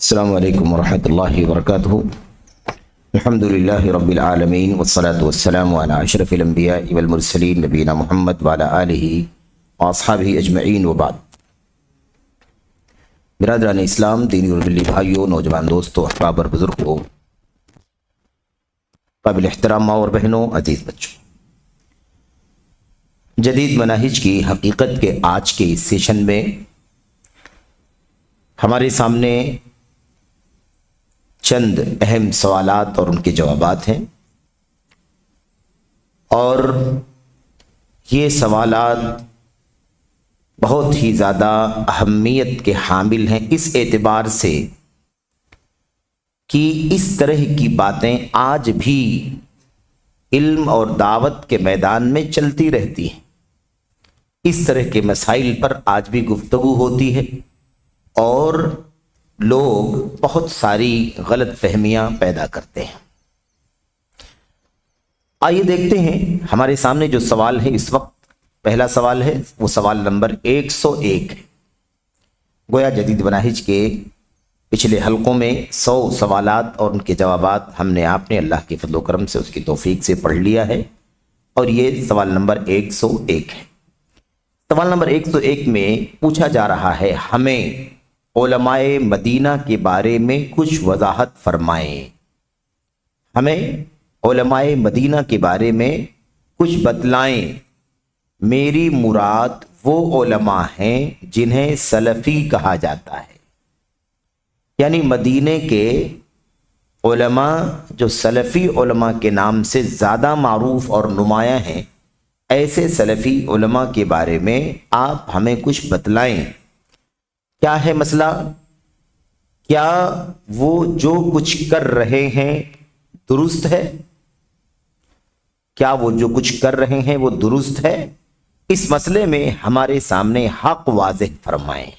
السلام علیکم ورحمۃ اللہ وبرکاتہ۔ الحمد للہ رب العالمین والصلاة والسلام علی اشرف الانبیاء والمرسلین نبینا محمد وعلی آلہ واصحابہ اجمعین وبعد۔ برادران اسلام، دینی اور ملی بھائیوں، نوجوان دوستوں، احباب اور بزرگوں، قابل احترام ماں اور بہنوں، عزیز بچوں، جدید مناہج کی حقیقت کے آج کے اس سیشن میں ہمارے سامنے چند اہم سوالات اور ان کے جوابات ہیں، اور یہ سوالات بہت ہی زیادہ اہمیت کے حامل ہیں اس اعتبار سے کہ اس طرح کی باتیں آج بھی علم اور دعوت کے میدان میں چلتی رہتی ہیں۔ اس طرح کے مسائل پر آج بھی گفتگو ہوتی ہے اور لوگ بہت ساری غلط فہمیاں پیدا کرتے ہیں۔ آئیے دیکھتے ہیں ہمارے سامنے جو سوال ہے اس وقت، پہلا سوال ہے وہ سوال نمبر 101 ہے۔ گویا جدید مناہج کے پچھلے حلقوں میں 100 سوالات اور ان کے جوابات ہم نے آپ نے اللہ کے فضل و کرم سے، اس کی توفیق سے پڑھ لیا ہے، اور یہ سوال نمبر 101 ہے۔ سوال نمبر 101 میں پوچھا جا رہا ہے، ہمیں علماء مدینہ کے بارے میں کچھ وضاحت فرمائیں۔ ہمیں علماء مدینہ کے بارے میں کچھ بتلائیں۔ میری مراد وہ علماء ہیں جنہیں سلفی کہا جاتا ہے، یعنی مدینے کے علماء جو سلفی علماء کے نام سے زیادہ معروف اور نمایاں ہیں، ایسے سلفی علماء کے بارے میں آپ ہمیں کچھ بتلائیں۔ کیا ہے مسئلہ؟ کیا وہ جو کچھ کر رہے ہیں درست ہے؟ کیا وہ جو کچھ کر رہے ہیں وہ درست ہے؟ اس مسئلے میں ہمارے سامنے حق واضح فرمائیں۔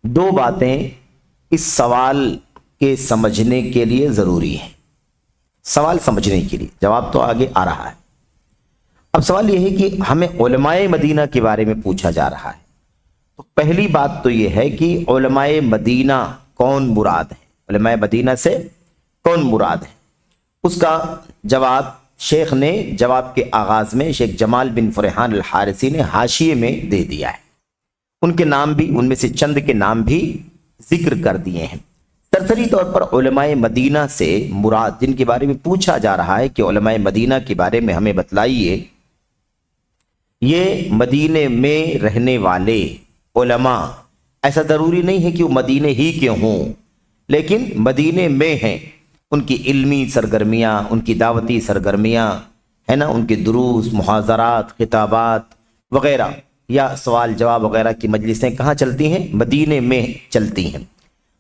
دو باتیں اس سوال کے سمجھنے کے لیے ضروری ہیں۔ سوال سمجھنے کے لیے، جواب تو آگے آ رہا ہے۔ اب سوال یہ ہے کہ ہمیں علماء مدینہ کے بارے میں پوچھا جا رہا ہے، تو پہلی بات تو یہ ہے کہ علماء مدینہ کون مراد ہے؟ علماء مدینہ سے کون مراد ہے؟ اس کا جواب شیخ نے جواب کے آغاز میں شیخ جمال بن فرحان الحارثی نے حاشیے میں دے دیا ہے۔ ان کے نام بھی، ان میں سے چند کے نام بھی ذکر کر دیے ہیں۔ سرسری طور پر علماء مدینہ سے مراد جن کے بارے میں پوچھا جا رہا ہے کہ علماء مدینہ کے بارے میں ہمیں بتلائیے، یہ مدینے میں رہنے والے علماء، ایسا ضروری نہیں ہے کہ وہ مدینے ہی کے ہوں، لیکن مدینے میں ہیں، ان کی علمی سرگرمیاں، ان کی دعوتی سرگرمیاں ہے نا، ان کے دروس، محاضرات، خطابات وغیرہ یا سوال جواب وغیرہ کی مجلسیں کہاں چلتی ہیں؟ مدینے میں چلتی ہیں۔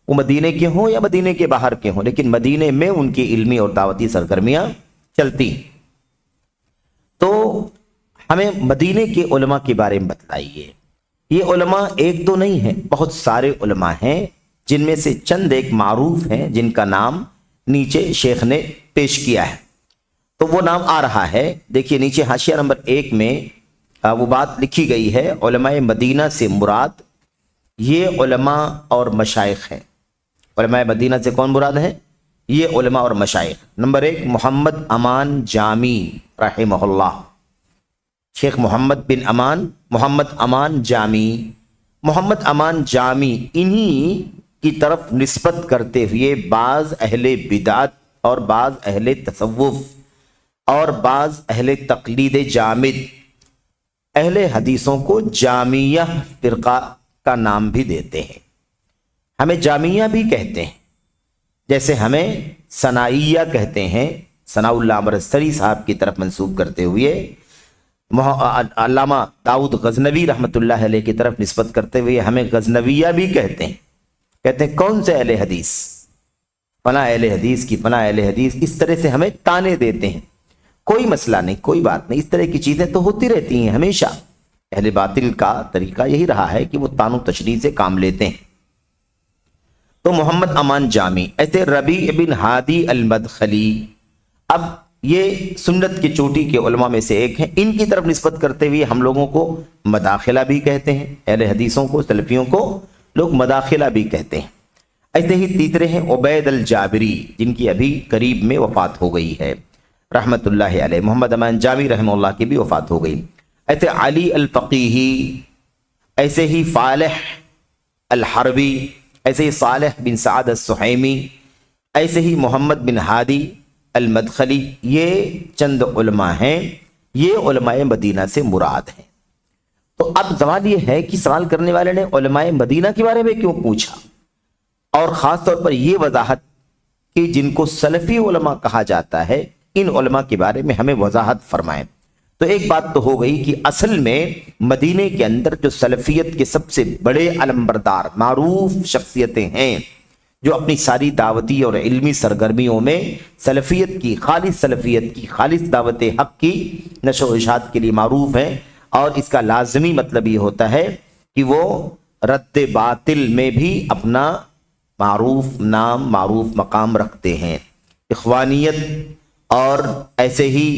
وہ مدینے کے ہوں یا مدینے کے باہر کے ہوں، لیکن مدینے میں ان کی علمی اور دعوتی سرگرمیاں چلتی ہیں۔ تو ہمیں مدینے کے علماء کے بارے میں بتلائیے۔ یہ علماء ایک دو نہیں ہیں، بہت سارے علماء ہیں، جن میں سے چند ایک معروف ہیں جن کا نام نیچے شیخ نے پیش کیا ہے۔ تو وہ نام آ رہا ہے، دیکھیے نیچے حاشیہ نمبر 1 میں وہ بات لکھی گئی ہے، علماء مدینہ سے مراد یہ علماء اور مشائخ ہیں۔ علماء مدینہ سے کون مراد ہے؟ یہ علماء اور مشائخ۔ نمبر 1 محمد امان جامی رحمہ اللہ، شیخ محمد امان جامی۔ محمد امان جامی انہی کی طرف نسبت کرتے ہوئے بعض اہل بدعت اور بعض اہل تصوف اور بعض اہل تقلید جامد اہل حدیثوں کو جامیہ فرقہ کا نام بھی دیتے ہیں۔ ہمیں جامیہ بھی کہتے ہیں، جیسے ہمیں ثنائیہ کہتے ہیں، ثناء اللہ امرتسری صاحب کی طرف منسوب کرتے ہوئے علامہ داؤد غزنوی رحمۃ اللہ علیہ کی طرف نسبت کرتے ہوئے ہمیں غزنویہ بھی کہتے ہیں کون سے اہل حدیث؟ فلاں اہل حدیث کی فلاں اہل حدیث، اس طرح سے ہمیں تانے دیتے ہیں۔ کوئی مسئلہ نہیں، کوئی بات نہیں، اس طرح کی چیزیں تو ہوتی رہتی ہیں ہمیشہ۔ اہل باطل کا طریقہ یہی رہا ہے کہ وہ تان و تشریح سے کام لیتے ہیں۔ تو محمد امان جامی، ایسے ربیع بن ہادی المدخلی، اب یہ سنت کی چوٹی کے علماء میں سے ایک ہیں، ان کی طرف نسبت کرتے ہوئے ہم لوگوں کو مداخلہ بھی کہتے ہیں، اہل حدیثوں کو، سلفیوں کو لوگ مداخلہ بھی کہتے ہیں۔ ایسے ہی تیسرے ہیں عبید الجابری، جن کی ابھی قریب میں وفات ہو گئی ہے رحمۃ اللہ علیہ، محمد امان جامی رحمہ اللہ کی بھی وفات ہو گئی۔ ایسے علی الفقیہی، ایسے ہی فالح الحربی، ایسے ہی صالح بن سعد السحیمی، ایسے ہی محمد بن ہادی المدخلی، یہ چند علماء ہیں، یہ علماء مدینہ سے مراد ہیں۔ تو اب سوال یہ ہے کہ سوال کرنے والے نے علماء مدینہ کے بارے میں کیوں پوچھا، اور خاص طور پر یہ وضاحت کہ جن کو سلفی علماء کہا جاتا ہے، ان علماء کے بارے میں ہمیں وضاحت فرمائیں۔ تو ایک بات تو ہو گئی کہ اصل میں مدینے کے اندر جو سلفیت کے سب سے بڑے علمبردار معروف شخصیتیں ہیں، جو اپنی ساری دعوتی اور علمی سرگرمیوں میں سلفیت کی، خالص دعوت حق کی نشر و اشاعت کے لیے معروف ہیں، اور اس کا لازمی مطلب یہ ہوتا ہے کہ وہ رد باطل میں بھی اپنا معروف نام، معروف مقام رکھتے ہیں۔ اخوانیت اور ایسے ہی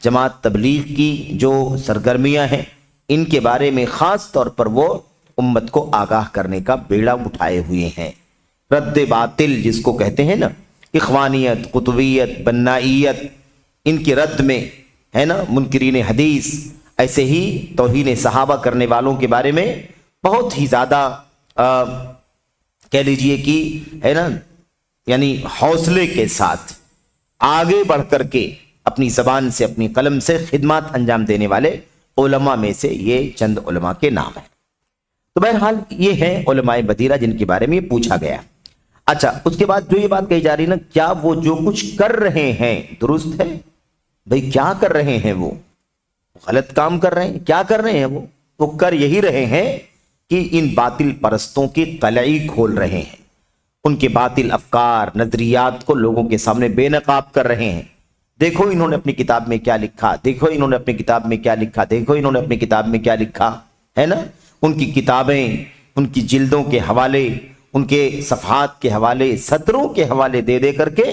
جماعت تبلیغ کی جو سرگرمیاں ہیں، ان کے بارے میں خاص طور پر وہ امت کو آگاہ کرنے کا بیڑا اٹھائے ہوئے ہیں۔ رد باطل جس کو کہتے ہیں نا، اخوانیت، قطبیت، بنائیت، ان کی رد میں ہے نا، منکرین حدیث، ایسے ہی توہین صحابہ کرنے والوں کے بارے میں بہت ہی زیادہ کہہ لیجئے کہ ہے نا، یعنی حوصلے کے ساتھ آگے بڑھ کر کے اپنی زبان سے، اپنی قلم سے خدمات انجام دینے والے علماء میں سے یہ چند علماء کے نام ہیں۔ تو بہرحال یہ ہیں علماء مدینہ جن کے بارے میں پوچھا گیا۔ اچھا، اس کے بعد جو یہ بات کہی جا رہی نا، کیا وہ جو کچھ کر رہے ہیں درست ہے؟ بھئی کیا کر رہے ہیں؟ وہ غلط کام کر رہے ہیں؟ کیا کر رہے ہیں؟ وہ کر یہی رہے ہیں کہ ان باطل پرستوں کی قلعی کھول رہے ہیں، ان کے باطل افکار، نظریات کو لوگوں کے سامنے بے نقاب کر رہے ہیں۔ دیکھو انہوں نے اپنی کتاب میں کیا لکھا، دیکھو انہوں نے اپنی کتاب میں کیا لکھا، دیکھو انہوں نے اپنی کتاب میں کیا لکھا، ہے نا۔ ان کی کتابیں، ان کی جلدوں کے حوالے، ان کے صفحات کے حوالے، سطروں کے حوالے دے دے کر کے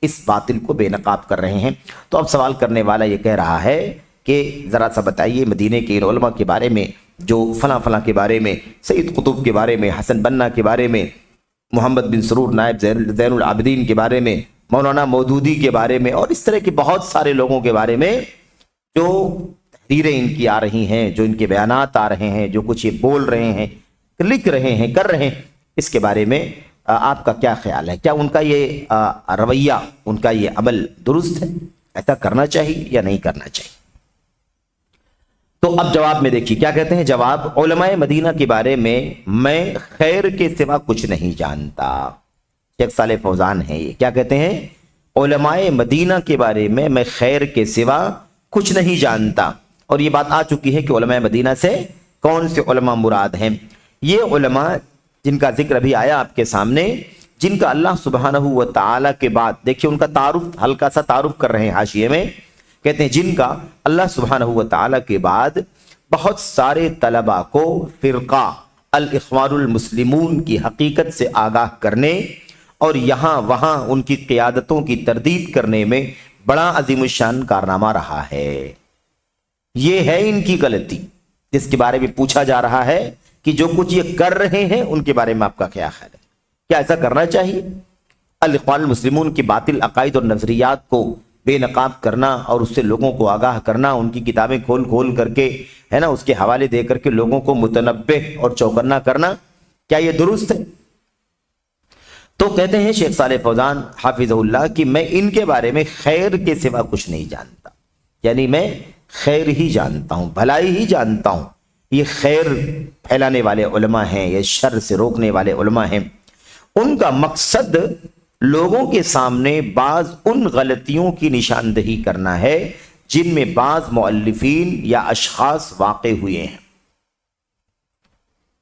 اس باطل کو بے نقاب کر رہے ہیں۔ تو اب سوال کرنے والا یہ کہہ رہا ہے کہ ذرا سا بتائیے مدینے کے ان علماء کے بارے میں جو فلاں فلاں کے بارے میں، سید قطب کے بارے میں، حسن بنا کے بارے میں، محمد بن سرور نائب زین العابدین کے بارے میں، مولانا مودودی کے بارے میں، اور اس طرح کے بہت سارے لوگوں کے بارے میں جو تحریریں ان کی آ رہی ہیں، جو ان کے بیانات آ رہے ہیں، جو کچھ یہ بول رہے ہیں، لکھ رہے ہیں، کر رہے ہیں، اس کے بارے میں آپ کا کیا خیال ہے؟ کیا ان کا یہ رویہ، ان کا یہ عمل درست ہے؟ ایسا کرنا چاہیے یا نہیں کرنا چاہیے؟ تو اب جواب میں دیکھیے کیا کہتے ہیں۔ جواب: علماء مدینہ کے بارے میں خیر کے سوا کچھ نہیں جانتا۔ شیخ صالح فوزان ہیں، یہ کیا کہتے ہیں؟ علماء مدینہ کے بارے میں خیر کے سوا کچھ نہیں جانتا۔ اور یہ بات آ چکی ہے کہ علماء مدینہ سے کون سے علماء مراد ہیں۔ یہ علماء جن کا ذکر ابھی آیا آپ کے سامنے، جن کا اللہ سبحانہ و تعالی کے بعد، دیکھیے ان کا تعارف، ہلکا سا تعارف کر رہے ہیں حاشیے میں، کہتے ہیں جن کا اللہ سبحانہ و تعالی کے بعد بہت سارے طلباء کو فرقہ الاخوان المسلمون کی حقیقت سے آگاہ کرنے اور یہاں وہاں ان کی قیادتوں کی تردید کرنے میں بڑا عظیم الشان کارنامہ رہا ہے۔ یہ ہے ان کی غلطی جس کے بارے میں پوچھا جا رہا ہے کہ جو کچھ یہ کر رہے ہیں ان کے بارے میں آپ کا کیا خیال ہے؟ کیا ایسا کرنا چاہیے؟ الاخوان المسلمون کی باطل عقائد اور نظریات کو بے نقاب کرنا اور اس سے لوگوں کو آگاہ کرنا، ان کی کتابیں کھول کھول کر کے ہے نا، اس کے حوالے دے کر کے لوگوں کو متنبہ اور چوکنا کرنا، کیا یہ درست ہے؟ تو کہتے ہیں شیخ صالح فوزان حافظہ اللہ کہ میں ان کے بارے میں خیر کے سوا کچھ نہیں جانتا، یعنی میں خیر ہی جانتا ہوں، بھلائی ہی جانتا ہوں۔ یہ خیر پھیلانے والے علماء ہیں، یہ شر سے روکنے والے علماء ہیں۔ ان کا مقصد لوگوں کے سامنے بعض ان غلطیوں کی نشاندہی کرنا ہے جن میں بعض مؤلفین یا اشخاص واقع ہوئے ہیں،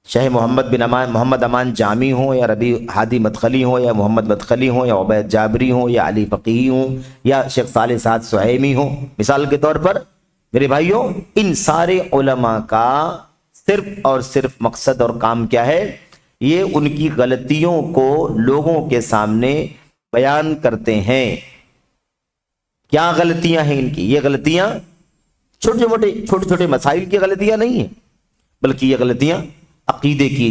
چاہے محمد امان جامی ہوں، یا ربیع ہادی مدخلی ہوں، یا محمد مدخلی ہوں، یا عبید جابری ہوں، یا علی فقیہی ہوں، یا شیخ صالح سعد سحیمی ہوں۔ مثال کے طور پر میرے بھائیوں، ان سارے علماء کا صرف اور صرف مقصد اور کام کیا ہے؟ یہ ان کی غلطیوں کو لوگوں کے سامنے بیان کرتے ہیں۔ کیا غلطیاں ہیں ان کی؟ یہ غلطیاں چھوٹے چھوٹے مسائل کی غلطیاں نہیں ہیں، بلکہ یہ غلطیاں عقیدے کی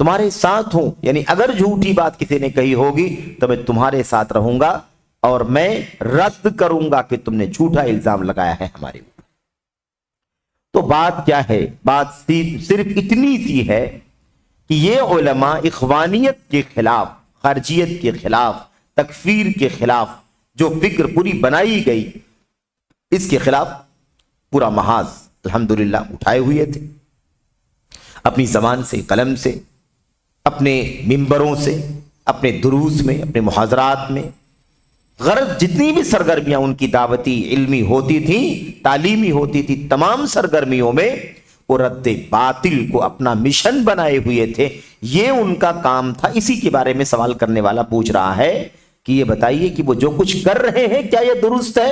تمہارے ساتھ ہوں، یعنی اگر جھوٹی بات کسی نے کہی ہوگی تو میں تمہارے ساتھ رہوں گا اور میں رد کروں گا کہ تم نے جھوٹا الزام لگایا ہے ہمارے اوپر۔ تو بات کیا ہے؟ بات صرف اتنی سی ہے کہ یہ علماء اخوانیت کے خلاف، خارجیت کے خلاف، تکفیر کے خلاف جو فکر پوری بنائی گئی، اس کے خلاف پورا محاذ الحمدللہ اٹھائے ہوئے تھے، اپنی زبان سے، قلم سے، اپنے ممبروں سے، اپنے دروس میں، اپنے محاضرات میں، غرض جتنی بھی سرگرمیاں ان کی دعوتی علمی ہوتی تھیں، تعلیمی ہوتی تھی، تمام سرگرمیوں میں وہ رد باطل کو اپنا مشن بنائے ہوئے تھے۔ یہ ان کا کام تھا۔ اسی کے بارے میں سوال کرنے والا پوچھ رہا ہے کہ یہ بتائیے کہ وہ جو کچھ کر رہے ہیں کیا یہ درست ہے؟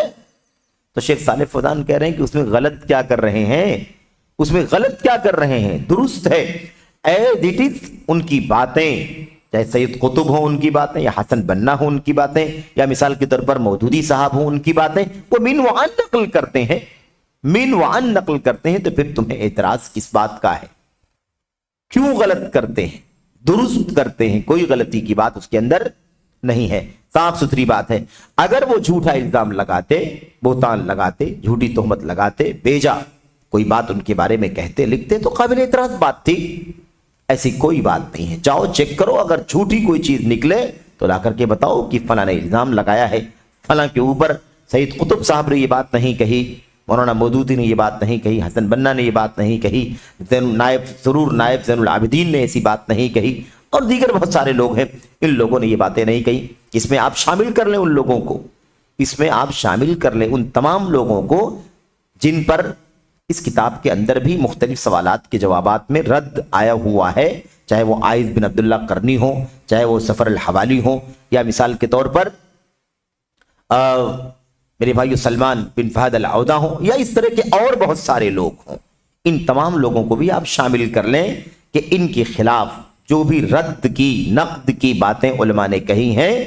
تو شیخ صالح فوزان کہہ رہے ہیں کہ اس میں غلط کیا کر رہے ہیں، اس میں غلط کیا کر رہے ہیں، درست ہے ایز اٹ از۔ ان کی باتیں، چاہے سید قطب ہوں ان کی باتیں، یا حسن بنا ہوں ان کی باتیں، یا مثال کے طور پر مودودی صاحب ہوں ان کی باتیں، وہ من وعن نقل کرتے ہیں، من وعن نقل کرتے ہیں، تو پھر تمہیں اعتراض کس بات کا ہے؟ کیوں غلط کرتے ہیں؟ درست کرتے ہیں، کوئی غلطی کی بات اس کے اندر نہیں ہے، صاف ستھری بات ہے۔ اگر وہ جھوٹا الزام لگاتے، بہتان لگاتے، جھوٹی تہمت لگاتے، بیجا کوئی بات ان کے بارے میں کہتے، لکھتے، تو قابل اعتراض بات تھی۔ ایسی کوئی بات نہیں ہے۔ جاؤ چیک کرو، اگر جھوٹی کوئی چیز نکلے تو لا کر کے بتاؤ کہ فلاں نے الزام لگایا ہے فلاں کے اوپر، سید قطب صاحب نے یہ بات نہیں کہی، مولانا مودودی نے یہ بات نہیں کہی، حسن بنا نے یہ بات نہیں کہی، ضرور نائب زین العابدین نے ایسی بات نہیں کہی، اور دیگر بہت سارے لوگ ہیں، ان لوگوں نے یہ باتیں نہیں کہی۔ اس میں آپ شامل کر لیں ان لوگوں کو، اس میں آپ شامل کر لیں ان تمام لوگوں کو جن پر اس کتاب کے اندر بھی مختلف سوالات کے جوابات میں رد آیا ہوا ہے، چاہے وہ عائض بن عبداللہ قرنی ہو، چاہے وہ سفر الحوالی ہو، یا مثال کے طور پر میرے بھائیو سلمان بن فہد العودہ ہوں، یا اس طرح کے اور بہت سارے لوگ ہوں۔ ان تمام لوگوں کو بھی آپ شامل کر لیں کہ ان کے خلاف جو بھی رد کی، نقد کی باتیں علماء نے کہی ہیں،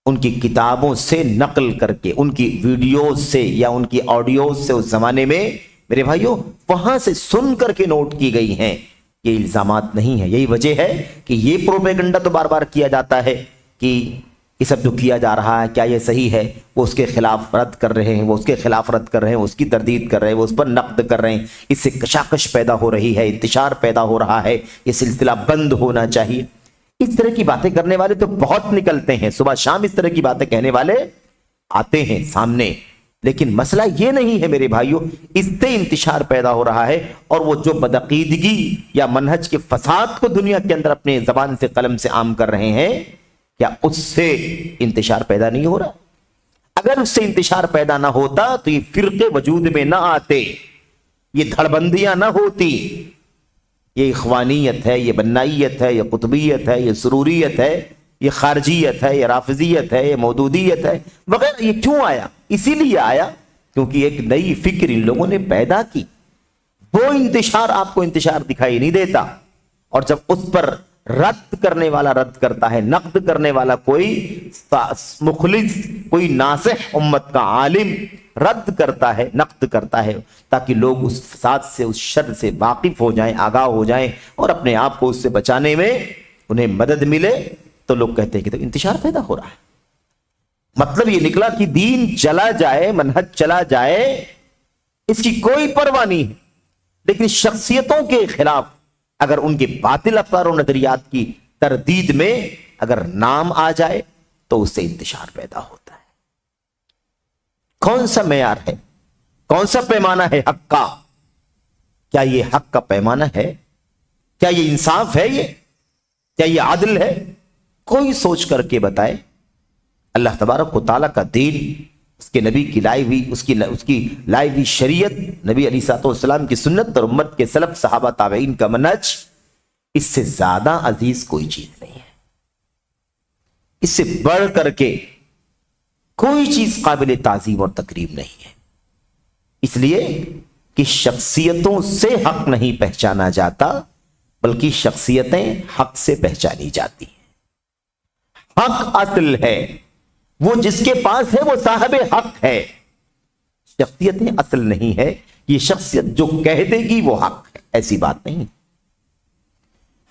ان کی کتابوں سے نقل کر کے، ان کی ویڈیوز سے یا ان کی آڈیوز سے اس زمانے میں میرے بھائیوں وہاں سے سن کر کے نوٹ کی گئی ہیں، یہ الزامات نہیں ہیں۔ یہی وجہ ہے کہ یہ پروپیگنڈا تو بار بار کیا جاتا ہے کہ یہ سب جو کیا جا رہا ہے کیا یہ صحیح ہے، وہ اس کے خلاف رد کر رہے ہیں، وہ اس کے خلاف رد کر رہے ہیں، اس کی تردید کر رہے ہیں، وہ اس پر نقد کر رہے ہیں، اس سے کشاکش پیدا ہو رہی ہے، انتشار پیدا ہو رہا ہے، یہ سلسلہ بند ہونا چاہیے۔ اس طرح کی باتیں کرنے والے تو بہت نکلتے ہیں، صبح شام اس طرح کی باتیں کہنے والے آتے ہیں سامنے، لیکن مسئلہ یہ نہیں ہے میرے بھائیوں، اس سے انتشار پیدا ہو رہا ہے، اور وہ جو بدعقیدگی یا منہج کے فساد کو دنیا کے اندر اپنے زبان سے، قلم سے عام کر رہے ہیں، کیا اس سے انتشار پیدا نہیں ہو رہا؟ اگر اس سے انتشار پیدا نہ ہوتا تو یہ فرقے وجود میں نہ آتے، یہ دھڑبندیاں نہ ہوتی، یہ اخوانیت ہے، یہ بنائیت ہے، یہ قطبیت ہے، یہ سروریت ہے، یہ خارجیت ہے، یہ رافضیت ہے، یہ مودودیت ہے وغیرہ، یہ کیوں آیا؟ اسی لیے آیا کیونکہ ایک نئی فکر ان لوگوں نے پیدا کی۔ وہ انتشار آپ کو انتشار دکھائی نہیں دیتا، اور جب اس پر رد کرنے والا رد کرتا ہے، نقد کرنے والا کوئی مخلص، کوئی ناصح امت کا عالم رد کرتا ہے، نقد کرتا ہے، تاکہ لوگ اس فساد سے، اس شر سے واقف ہو جائیں، آگاہ ہو جائیں، اور اپنے آپ کو اس سے بچانے میں انہیں مدد ملے، تو لوگ کہتے ہیں کہ تو انتشار پیدا ہو رہا ہے۔ مطلب یہ نکلا کہ دین چلا جائے، منہج چلا جائے، اس کی کوئی پرواہ نہیں ہے، لیکن شخصیتوں کے خلاف اگر ان کے باطل افکار و نظریات کی تردید میں اگر نام آ جائے تو اس سے انتشار پیدا ہوتا ہے۔ کون سا معیار ہے، کون سا پیمانہ ہے حق کا؟ کیا یہ حق کا پیمانہ ہے؟ کیا یہ انصاف ہے؟ کیا یہ عدل ہے؟ کوئی سوچ کر کے بتائے۔ اللہ تبارک و تعالیٰ کا دین، اس کے نبی کی لائی ہوئی، اس کی لائی ہوئی شریعت، نبی علیہ الصلوۃ والسلام کی سنت، اور امت کے سلف صحابہ تابعین کا منہج، اس سے زیادہ عزیز کوئی چیز نہیں ہے، اس سے بڑھ کر کے کوئی چیز قابل تعظیم اور تکریم نہیں ہے۔ اس لیے کہ شخصیتوں سے حق نہیں پہچانا جاتا، بلکہ شخصیتیں حق سے پہچانی جاتی ہیں۔ حق اصل ہے، وہ جس کے پاس ہے وہ صاحب حق ہے، شخصیتیں اصل نہیں ہے۔ یہ شخصیت جو کہہ دے گی وہ حق ہے، ایسی بات نہیں۔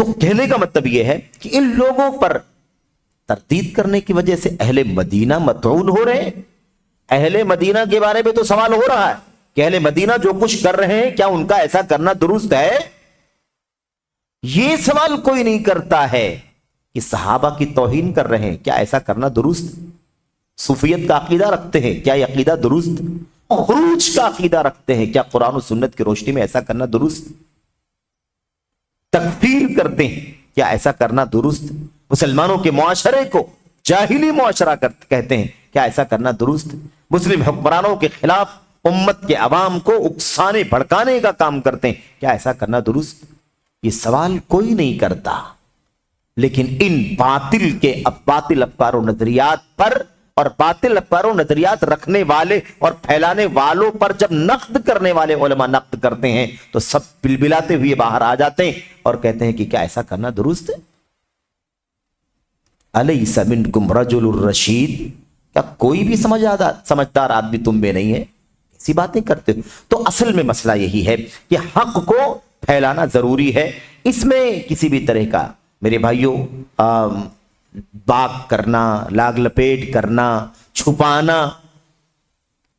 تو کہنے کا مطلب یہ ہے کہ ان لوگوں پر تردید کرنے کی وجہ سے اہل مدینہ مطعون ہو رہے ہیں. اہل مدینہ کے بارے میں تو سوال ہو رہا ہے کہ اہل مدینہ جو کچھ کر رہے ہیں کیا ان کا ایسا کرنا درست ہے؟ یہ سوال کوئی نہیں کرتا ہے کہ صحابہ کی توہین کر رہے ہیں کیا ایسا کرنا درست؟ صوفیت کا عقیدہ رکھتے ہیں کیا یہ عقیدہ درست؟ خروج کا عقیدہ رکھتے ہیں کیا قرآن و سنت کی روشنی میں ایسا کرنا درست؟ تکفیر کرتے ہیں کیا ایسا کرنا درست؟ مسلمانوں کے معاشرے کو جاہلی معاشرہ کہتے ہیں کیا ایسا کرنا درست؟ مسلم حکمرانوں کے خلاف امت کے عوام کو اکسانے بھڑکانے کا کام کرتے ہیں کیا ایسا کرنا درست؟ یہ سوال کوئی نہیں کرتا. لیکن ان باطل افکار و نظریات پر اور باطل افکار و نظریات رکھنے والے اور پھیلانے والوں پر جب نقد کرنے والے علماء نقد کرتے ہیں تو سب بلبلاتے ہوئے باہر آ جاتے ہیں اور کہتے ہیں کہ کیا ایسا کرنا درست ہے؟ الیس منکم رجل الرشید، کیا کوئی بھی سمجھدار آدمی تم میں نہیں ہے؟ ایسی باتیں کرتے ہو. تو اصل میں مسئلہ یہی ہے کہ حق کو پھیلانا ضروری ہے. اس میں کسی بھی طرح کا میرے بھائیوں باغ کرنا، لاگ لپیٹ کرنا، چھپانا،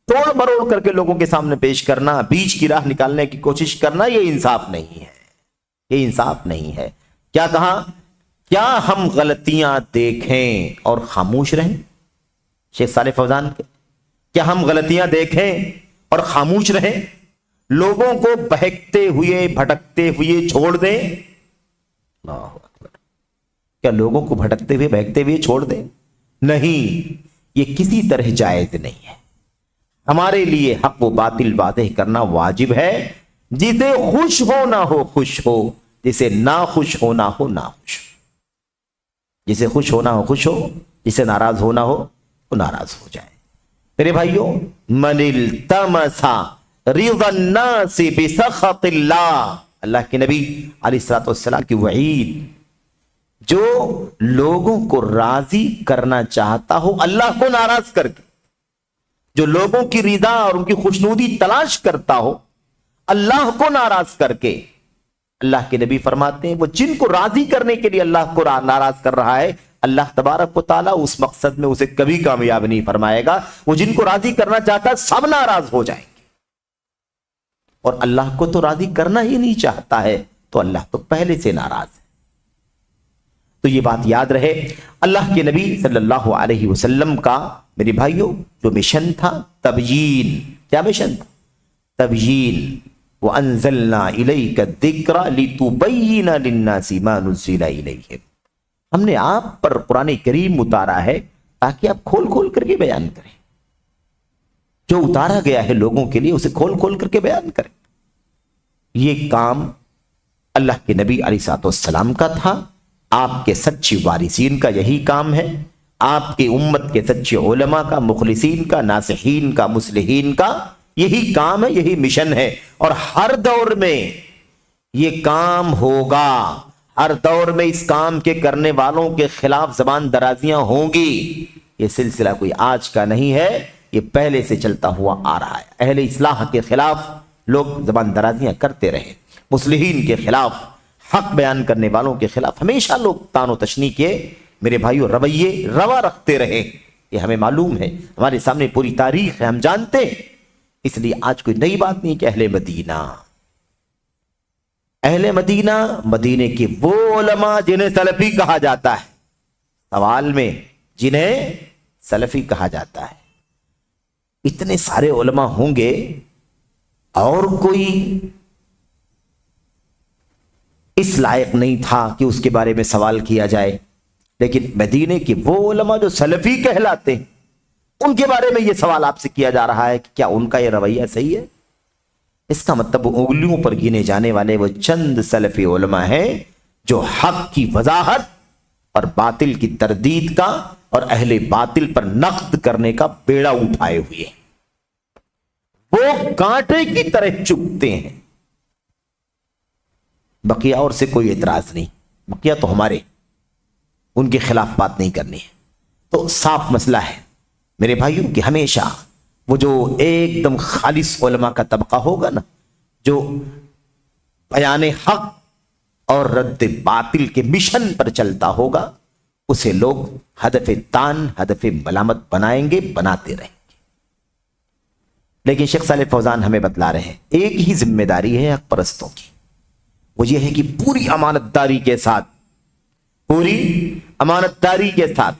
توڑ مروڑ کر کے لوگوں کے سامنے پیش کرنا، بیچ کی راہ نکالنے کی کوشش کرنا، یہ انصاف نہیں ہے. یہ انصاف نہیں ہے. کیا کہا؟ کیا ہم غلطیاں دیکھیں اور خاموش رہیں؟ شیخ صالح فوزان کے کیا ہم غلطیاں دیکھیں اور خاموش رہیں؟ لوگوں کو بہکتے ہوئے بھٹکتے ہوئے چھوڑ دیں؟ اللہ اکبر. کیا لوگوں کو بھٹکتے ہوئے بہکتے ہوئے چھوڑ دیں؟ نہیں، یہ کسی طرح جائز نہیں ہے. ہمارے لیے حق و باطل واضح کرنا واجب ہے. جسے خوش ہونا ہو خوش ہو، جسے ناخوش ہونا ہو ناخوش ہو. جسے خوش ہونا ہو خوش ہو، جسے ناراض ہونا ہو وہ ناراض ہو جائے. میرے بھائیوں، من التمس رضا الناس بسخط اللہ، اللہ کے نبی علیہ الصلوۃ والسلام کی وعید، جو لوگوں کو راضی کرنا چاہتا ہو اللہ کو ناراض کر کے، جو لوگوں کی رضا اور ان کی خوشنودی تلاش کرتا ہو اللہ کو ناراض کر کے، اللہ کے نبی فرماتے ہیں وہ جن کو راضی کرنے کے لیے اللہ کو ناراض کر رہا ہے، اللہ تبارک و تعالیٰ اس مقصد میں اسے کبھی کامیاب نہیں فرمائے گا. وہ جن کو راضی کرنا چاہتا ہے سب ناراض ہو جائیں گے، اور اللہ کو تو راضی کرنا ہی نہیں چاہتا ہے تو اللہ تو پہلے سے ناراض ہے. تو یہ بات یاد رہے. اللہ کے نبی صلی اللہ علیہ وسلم کا میرے بھائیوں جو مشن تھا تبیین. کیا مشن تھا؟ تبیین. وَأَنزَلْنَا إِلَيْكَ الذِّكْرَ لِتُبَيِّنَ لِلنَّاسِ مَا نُزِّلَ إِلَيْهِمْ. ہم نے آپ پر قرآن کریم اتارا ہے تاکہ آپ کھول کھول کر کے بیان کریں. جو اتارا گیا ہے لوگوں کے لیے اسے کھول کھول کر کے بیان کریں. یہ کام اللہ کے نبی علیہ الصلوۃ والسلام کا تھا. آپ کے سچے وارثین کا یہی کام ہے. آپ کی امت کے سچے علماء کا، مخلصین کا، ناصحین کا، مصلحین کا یہی کام ہے، یہی مشن ہے. اور ہر دور میں یہ کام ہوگا. ہر دور میں اس کام کے کرنے والوں کے خلاف زبان درازیاں ہوں گی. یہ سلسلہ کوئی آج کا نہیں ہے، یہ پہلے سے چلتا ہوا آ رہا ہے. اہل اصلاح کے خلاف لوگ زبان درازیاں کرتے رہے، مصلحین کے خلاف، حق بیان کرنے والوں کے خلاف ہمیشہ لوگ تان و تشنی کے میرے بھائیوں رویے روا رکھتے رہے. یہ ہمیں معلوم ہے، ہمارے سامنے پوری تاریخ ہے، ہم جانتے ہیں. اس لیے آج کوئی نئی بات نہیں کہ اہل مدینہ مدینے کے وہ علماء جنہیں سلفی کہا جاتا ہے، سوال میں جنہیں سلفی کہا جاتا ہے، اتنے سارے علماء ہوں گے اور کوئی اس لائق نہیں تھا کہ اس کے بارے میں سوال کیا جائے. لیکن مدینے کے وہ علماء جو سلفی کہلاتے ہیں ان کے بارے میں یہ سوال آپ سے کیا جا رہا ہے کہ کیا ان کا یہ رویہ صحیح ہے؟ اس کا مطلب انگلیوں پر گنے جانے والے وہ چند سلفی علماء ہیں جو حق کی وضاحت اور باطل کی تردید کا اور اہل باطل پر نقد کرنے کا بیڑا اٹھائے ہوئے ہیں. وہ کانٹے کی طرح چبھتے ہیں. بقیہ اور سے کوئی اعتراض نہیں، بقیہ تو ہمارے، ان کے خلاف بات نہیں کرنی ہے. تو صاف مسئلہ ہے میرے بھائیوں کہ ہمیشہ وہ جو ایک دم خالص علماء کا طبقہ ہوگا نا، جو بیان حق اور رد باطل کے مشن پر چلتا ہوگا اسے لوگ ہدف تان، ہدف ملامت بنائیں گے، بناتے رہیں گے۔ لیکن شیخ صالح فوزان ہمیں بتلا رہے ہیں ایک ہی ذمہ داری ہے حق پرستوں کی، وہ یہ ہے کہ پوری امانت داری کے ساتھ، پوری امانت داری کے ساتھ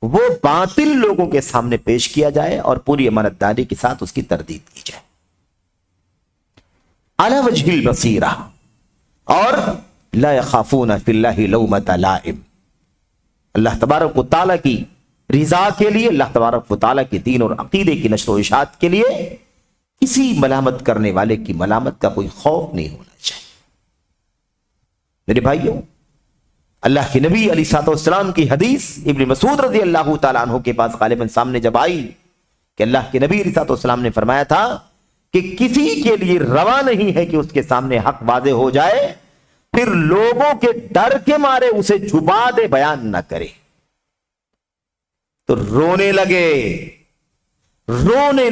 وہ باطل لوگوں کے سامنے پیش کیا جائے اور پوری امانت داری کے ساتھ اس کی تردید کی جائے علی وجہ البصیرہ، اور لا یخافون فی اللہ لومۃ لائم، اللہ تبارک و تعالیٰ کی رضا کے لیے، اللہ تبارک و تعالیٰ کے دین اور عقیدے کی نشر و اشاعت کے لیے کسی ملامت کرنے والے کی ملامت کا کوئی خوف نہیں ہونا چاہیے۔ میرے بھائیوں، اللہ کے نبی علیہ الصلوۃ والسلام کی حدیث ابن مسعود رضی اللہ تعالیٰ عنہ کے پاس غالباً سامنے جب آئی کہ اللہ کے نبی علیہ الصلوۃ والسلام نے فرمایا تھا کہ کسی کے لیے روا نہیں ہے کہ اس کے سامنے حق واضح ہو جائے پھر لوگوں کے ڈر کے مارے اسے چھپا دے، بیان نہ کرے، تو رونے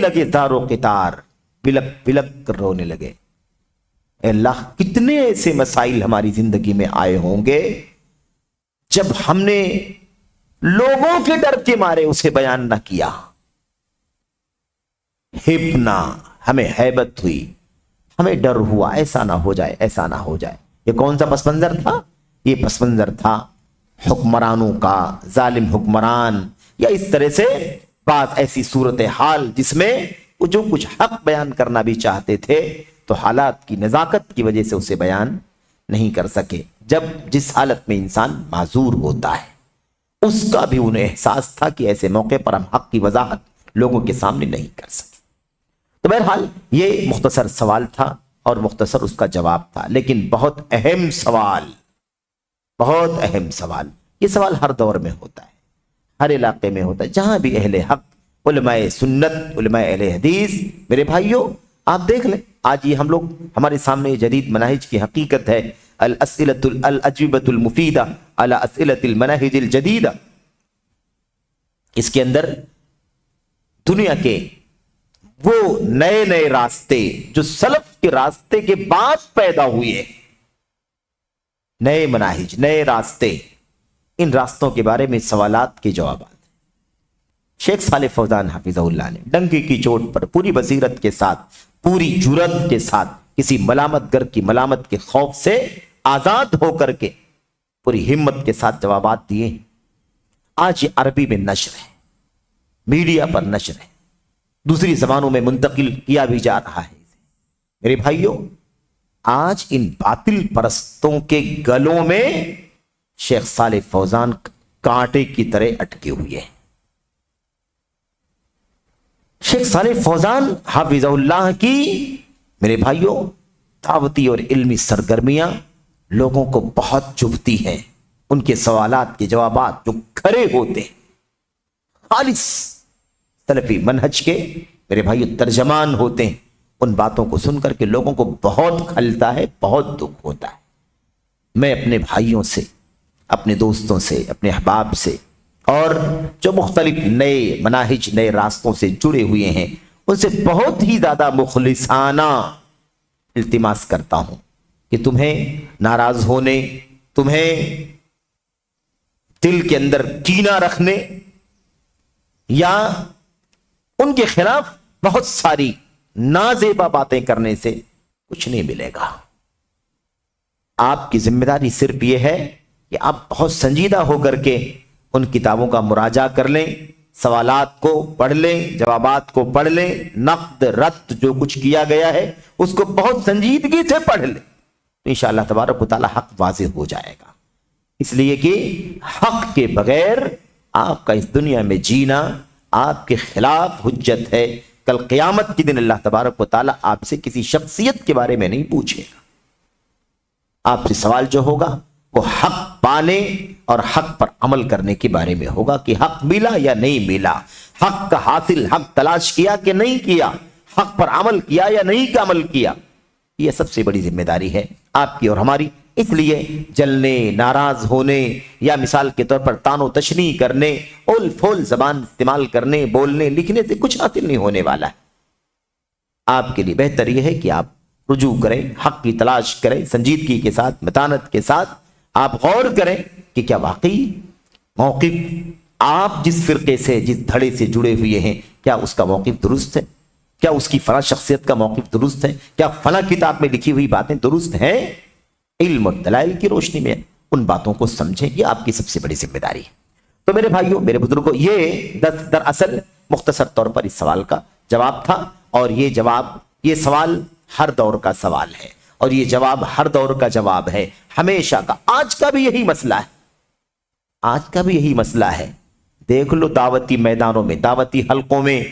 لگے زار و قطار، بلک بلک کر رونے لگے۔ اے اللہ، کتنے ایسے مسائل ہماری زندگی میں آئے ہوں گے جب ہم نے لوگوں کے ڈر کے مارے اسے بیان نہ کیا، ہپنا، ہمیں ہیبت ہوئی، ہمیں ڈر ہوا ایسا نہ ہو جائے، ایسا نہ ہو جائے۔ یہ کون سا پس منظر تھا؟ یہ پس منظر تھا حکمرانوں کا، ظالم حکمران، یا اس طرح سے بعض ایسی صورتحال جس میں وہ جو کچھ حق بیان کرنا بھی چاہتے تھے تو حالات کی نزاکت کی وجہ سے اسے بیان نہیں کر سکے۔ جب جس حالت میں انسان معذور ہوتا ہے اس کا بھی انہیں احساس تھا کہ ایسے موقع پر ہم حق کی وضاحت لوگوں کے سامنے نہیں کر سکے۔ تو بہرحال یہ مختصر سوال تھا اور مختصر اس کا جواب تھا، لیکن بہت اہم سوال، بہت اہم سوال۔ یہ سوال ہر دور میں ہوتا ہے، ہر علاقے میں ہوتا ہے، جہاں بھی اہل حق، علماء سنت، علماء اہل حدیث، میرے بھائیوں آپ دیکھ لیں آج یہ ہم لوگ، ہمارے سامنے جدید مناہج کی حقیقت ہے، الاجوبۃ المفیدہ علی اسئلۃ المناہج الجدیدہ۔ اس کے اندر دنیا کے وہ نئے نئے راستے جو سلف کے راستے کے بعد پیدا ہوئے، نئے مناہج، نئے راستے، ان راستوں کے بارے میں سوالات کے جوابات شیخ صالح فوزان حفظہ اللہ نے ڈنکی کی چوٹ پر پوری بصیرت کے ساتھ، پوری جرات کے ساتھ، کسی ملامت گر کی ملامت کے خوف سے آزاد ہو کر کے پوری ہمت کے ساتھ جوابات دیے ہیں۔ آج یہ عربی میں نشر ہے، میڈیا پر نشر ہے، دوسری زبانوں میں منتقل کیا بھی جا رہا ہے۔ میرے بھائیوں، آج ان باطل پرستوں کے گلوں میں شیخ صالح فوزان کانٹے کی طرح اٹکے ہوئے ہیں۔ شیخ صالح فوزان حافظہ اللہ کی، میرے بھائیوں، دعوتی اور علمی سرگرمیاں لوگوں کو بہت چبھتی ہیں۔ ان کے سوالات کے جوابات جو کھرے ہوتے ہیں، خالص سلفی منہج کے، میرے بھائیوں، ترجمان ہوتے ہیں، ان باتوں کو سن کر کے لوگوں کو بہت کھلتا ہے، بہت دکھ ہوتا ہے۔ میں اپنے بھائیوں سے، اپنے دوستوں سے، اپنے احباب سے، اور جو مختلف نئے مناہج، نئے راستوں سے جڑے ہوئے ہیں، ان سے بہت ہی زیادہ مخلصانہ التماس کرتا ہوں کہ تمہیں ناراض ہونے، تمہیں دل کے اندر کینہ رکھنے یا ان کے خلاف بہت ساری نازیبا باتیں کرنے سے کچھ نہیں ملے گا۔ آپ کی ذمہ داری صرف یہ ہے کہ آپ بہت سنجیدہ ہو کر کے ان کتابوں کا مراجعہ کر لیں، سوالات کو پڑھ لیں، جوابات کو پڑھ لیں، نقد رد جو کچھ کیا گیا ہے اس کو بہت سنجیدگی سے پڑھ لیں، تو انشاءاللہ تبارک و تعالی حق واضح ہو جائے گا۔ اس لیے کہ حق کے بغیر آپ کا اس دنیا میں جینا آپ کے خلاف حجت ہے۔ کل قیامت کے دن اللہ تبارک و تعالی آپ سے کسی شخصیت کے بارے میں نہیں پوچھے گا، آپ سے سوال جو ہوگا وہ حق پانے اور حق پر عمل کرنے کے بارے میں ہوگا کہ حق ملا یا نہیں ملا، حق کا حاصل، حق تلاش کیا کہ نہیں کیا، حق پر عمل کیا یا نہیں کا عمل کیا۔ یہ سب سے بڑی ذمہ داری ہے آپ کی اور ہماری۔ اس لیے جلنے، ناراض ہونے یا مثال کے طور پر تان و تشنیع کرنے، اول پھول زبان استعمال کرنے، بولنے، لکھنے سے کچھ حاصل نہیں ہونے والا ہے۔ آپ کے لیے بہتر یہ ہے کہ آپ رجوع کریں، حق کی تلاش کریں، سنجیدگی کے ساتھ، متانت کے ساتھ آپ غور کریں کہ کیا واقعی موقف آپ جس فرقے سے، جس دھڑے سے جڑے ہوئے ہیں، کیا اس کا موقف درست ہے؟ کیا اس کی فلاں شخصیت کا موقف درست ہے؟ کیا فلاں کتاب میں لکھی ہوئی باتیں درست ہیں؟ علم اور دلائل کی روشنی میں ان باتوں کو سمجھیں، یہ آپ کی سب سے بڑی ذمہ داری ہے۔ تو میرے بھائیوں، میرے بزرگوں، یہ دراصل مختصر طور پر اس سوال کا جواب تھا، اور یہ سوال ہر دور کا سوال ہے، اور یہ جواب ہر دور کا جواب ہے، ہمیشہ کا۔ آج کا بھی یہی مسئلہ ہے، آج کا بھی یہی مسئلہ ہے۔ دیکھ لو دعوتی میدانوں میں، دعوتی حلقوں میں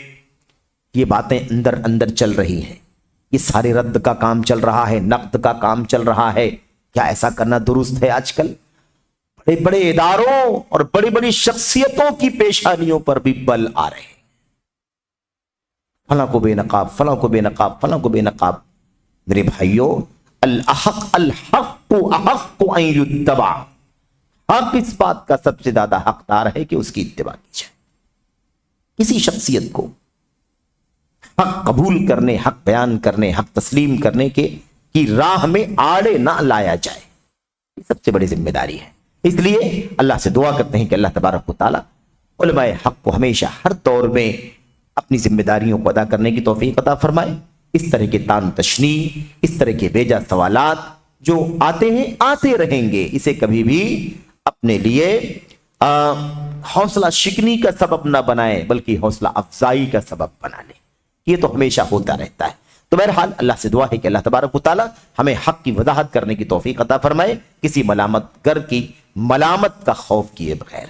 یہ باتیں اندر اندر چل رہی ہیں، یہ سارے رد کا کام چل رہا ہے، نقد کا کام چل رہا ہے۔ کیا ایسا کرنا درست ہے؟ آج کل بڑے بڑے اداروں اور بڑی بڑی شخصیتوں کی پیشانیوں پر بھی بل آ رہے ہیں، فلاں کو بے نقاب، فلاں کو بے نقاب، فلاں کو بے نقاب۔ میرے بھائیوں، الحق احق ان یتبع، حق اس بات کا سب سے زیادہ حقدار ہے کہ اس کی اتباع کی جائے۔ کسی شخصیت کو حق قبول کرنے، حق بیان کرنے، حق تسلیم کرنے کی راہ میں آڑے نہ لایا جائے، یہ سب سے بڑی ذمہ داری ہے۔ اس لیے اللہ سے دعا کرتے ہیں کہ اللہ تبارک و تعالی علماء حق کو ہمیشہ ہر دور میں اپنی ذمہ داریوں کو ادا کرنے کی توفیق عطا فرمائے۔ اس طرح کے تان تشنیع، اس طرح کے بیجا سوالات جو آتے ہیں، آتے رہیں گے، اسے کبھی بھی اپنے لیے حوصلہ شکنی کا سبب نہ بنائے، بلکہ حوصلہ افزائی کا سبب بنا لے۔ یہ تو ہمیشہ ہوتا رہتا ہے۔ تو بہرحال اللہ سے دعا ہے کہ اللہ تبارک و تعالی ہمیں حق کی وضاحت کرنے کی توفیق عطا فرمائے، کسی ملامت گر کی ملامت کا خوف کیے بغیر۔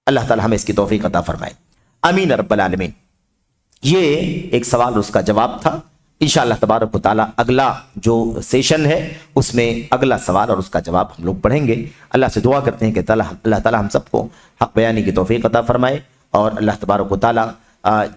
اللہ تعالی ہمیں اس کی توفیق عطا فرمائے، آمین رب العالمین۔ یہ ایک سوال اور اس کا جواب تھا۔ انشاءاللہ تبارک و تعالی اگلا جو سیشن ہے اس میں اگلا سوال اور اس کا جواب ہم لوگ پڑھیں گے۔ اللہ سے دعا کرتے ہیں کہ اللہ تعالی ہم سب کو حق بیانی کی توفیق عطا فرمائے، اور اللہ تبارک و تعالی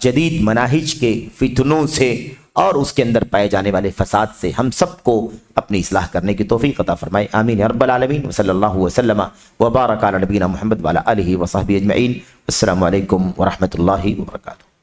جدید مناہج کے فتنوں سے اور اس کے اندر پائے جانے والے فساد سے ہم سب کو اپنی اصلاح کرنے کی توفیق عطا فرمائے، آمین یا رب العالمین۔ وصلی اللہ وسلم وبارک علی نبینا محمد وعلی آلہ وصحبہ اجمعین۔ السلام علیکم ورحمۃ اللہ وبرکاتہ۔